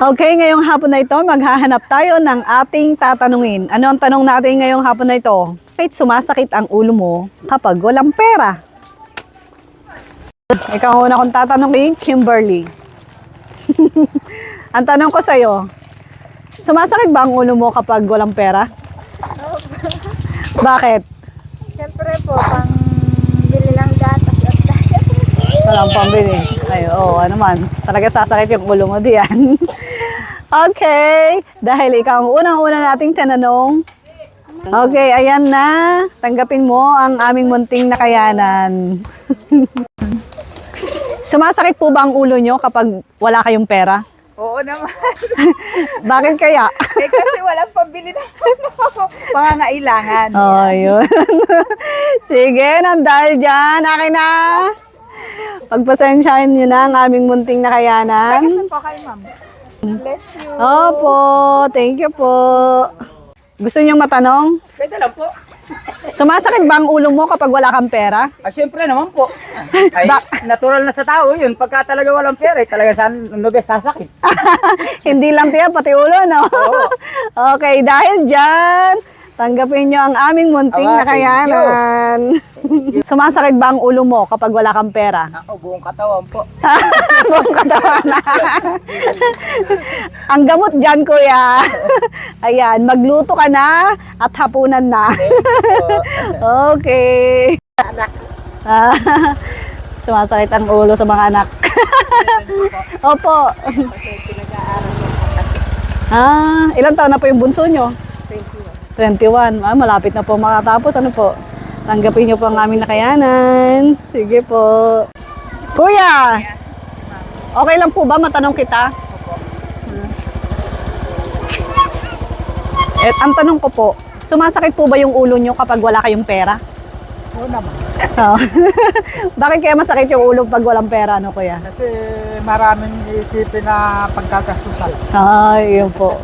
Okay, ngayong hapon na ito, maghahanap tayo ng ating tatanungin. Ano ang tanong natin ngayong hapon na ito? Bakit sumasakit ang ulo mo kapag walang pera? Ikaw ang una kong tatanungin, Kimberly. Ang tanong ko sa'yo, sumasakit ba ang ulo mo kapag walang pera? Bakit? Siyempre po, pang bili ng gatas at Walang pambili. Ay, ano man. Talaga sasakit yung ulo mo diyan. Okay. Dahil ikaw ang unang-una nating tinanong. Okay, ayan na. Tanggapin mo ang aming munting nakayanan. Sumasakit po ba ang ulo nyo kapag wala kayong pera? Oo naman. Bakit kaya? Kasi walang pambili ng pangangailangan. Oh, yun. Sige, nandahil dyan. Akin na. Pagpasensyahin nyo na ang aming munting nakayanan. Saan po kayo, ma'am? Bless you. Opo, thank you po. Gusto nyo matanong? Pwede lang po. Sumasakit ba ang ulo mo kapag wala kang pera? Siyempre naman po. Ay, natural na sa tao yun. Pagka talaga walang pera, talaga saan nubes sasakit. Hindi lang tiyan, pati ulo, no? Oo. Okay, dahil dyan, tanggapin nyo ang aming munting nakayanan. Sumasakit ba ang ulo mo kapag wala kang pera? Ako, buong katawan po. Buong katawan na. Ang gamot dyan, kuya. Ayan, magluto ka na at hapunan na. Okay. Ah, sumasakit ang ulo sa mga anak. Opo. Ilang taon na po yung bunso nyo? 21. Malapit na po makatapos. Ano po? Tanggapin nyo po ang aming nakayanan. Sige po. Kuya! Okay lang po ba matanong kita? Ang tanong ko po, sumasakit po ba yung ulo nyo kapag wala kayong pera? Oo naman. Oh. Bakit kaya masakit yung ulo pag walang pera, ano kuya? Kasi maraming isipin na pagkakastusan. Yun po.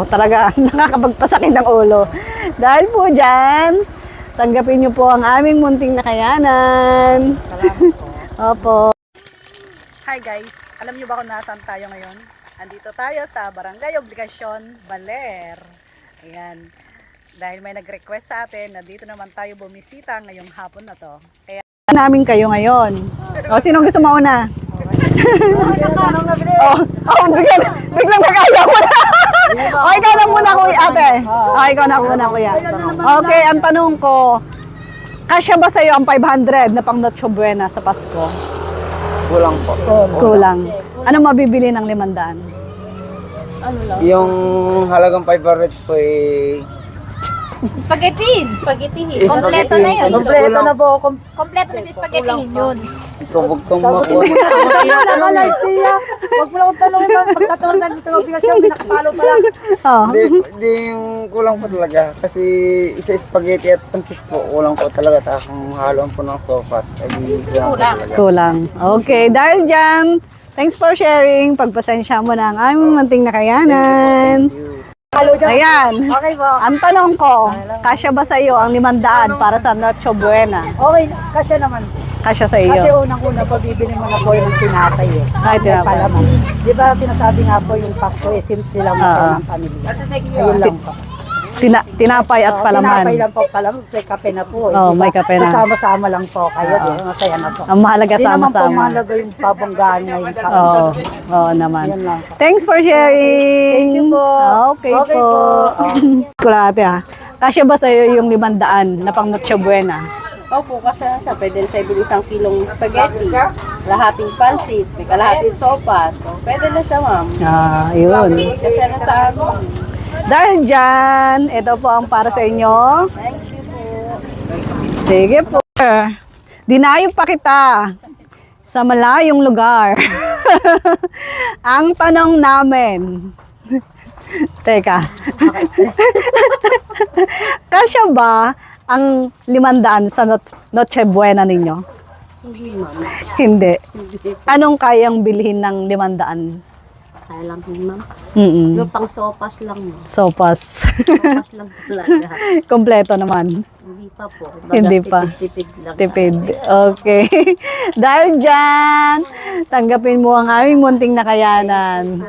Talaga nakakapagpasakit ng ulo. Dahil po dyan, tanggapin nyo po ang aming munting nakayanan. Salamat po. Opo. Hi guys, alam nyo ba kung nasaan tayo ngayon? Andito tayo sa Barangay Obligasyon, Baler. Ayan. Dahil may nag-request sa atin na dito naman tayo bumisita ngayong hapon na to. Kaya namin kayo ngayon. Sino gusto mauna? Biglang nag-ayaw mo na. Ikaw na muna kuya ate. Ikaw na muna kuya. Okay, ang tanong ko, kasya ba sa'yo ang 500 na pang Noche Buena sa Pasko? Kulang po. Kulang. Ano mabibili ng 500? Yung halagang 500 po eh... Spaghetti. Kompleto na yun. Kompleto na po. Kompleto na si spaghettihin yun. Tubog-tubog po. Huwag mo lang kong tanongin, ma'am. Pagkataon na dito ng obligasyon, pinakapalo pa lang. Hindi yung kulang po talaga. Kasi isa spaghetti at pansit po. Kulang po talaga. Tapos kung haluan po ng sopas. Kulang. Kulang. Okay, dahil dyan, thanks for sharing. Pagpasensya mo na ang aming munting nakayanan. Ayan. Okay po. Ang tanong ko, kasya ba sa iyo ang 500 para sa Noche Buena? Okay, kasi naman. Kasya sa Kasi iyo. unang-una po, bibili mo na po yung tinapay eh. Ay, tinapay. Palaman. Di ba sinasabi nga po yung Pasko eh, simple lang masaya ng pamilya. Ayun lang po. Tinapay at palaman. Tinapay lang po, palaman. May kape na po. Oh, may kape na. Sama-sama lang po kayo. Masaya na po. Ang mahalaga Di naman po sama-sama. mahalaga yung pabonggaan ngayon. Oo naman. Yan lang po. Thanks for sharing. Thank you po. Okay, Okay po. po. Kulate ha. Kasya ba sa iyo yung 500 na pang Noche Buena? Opo, kasi sa pwede sa ibili 1 kilong spaghetti, lahating pansit, may kalahating sopas. So, pwede na siya, ma'am. Yun. Kasi na sa amin. Dahil dyan, ito po ang para sa inyo. Thank you po. Sige po. Dinayo pa kita sa malayong lugar. Ang tanong namin. Teka. Kasya ba ang 500 sa Noche Buena ninyo? Hindi. Anong kayang bilhin ng 500? Kaya lang po, ma'am. Mm-mm. Yung pang sopas lang, ma'am. Sopas. Sopas lang talaga. Kompleto naman. Hindi pa po. Baga, Hindi pa. Tipid lang. Tipid. Okay. Dahil dyan, tanggapin mo ang aming munting nakayanan.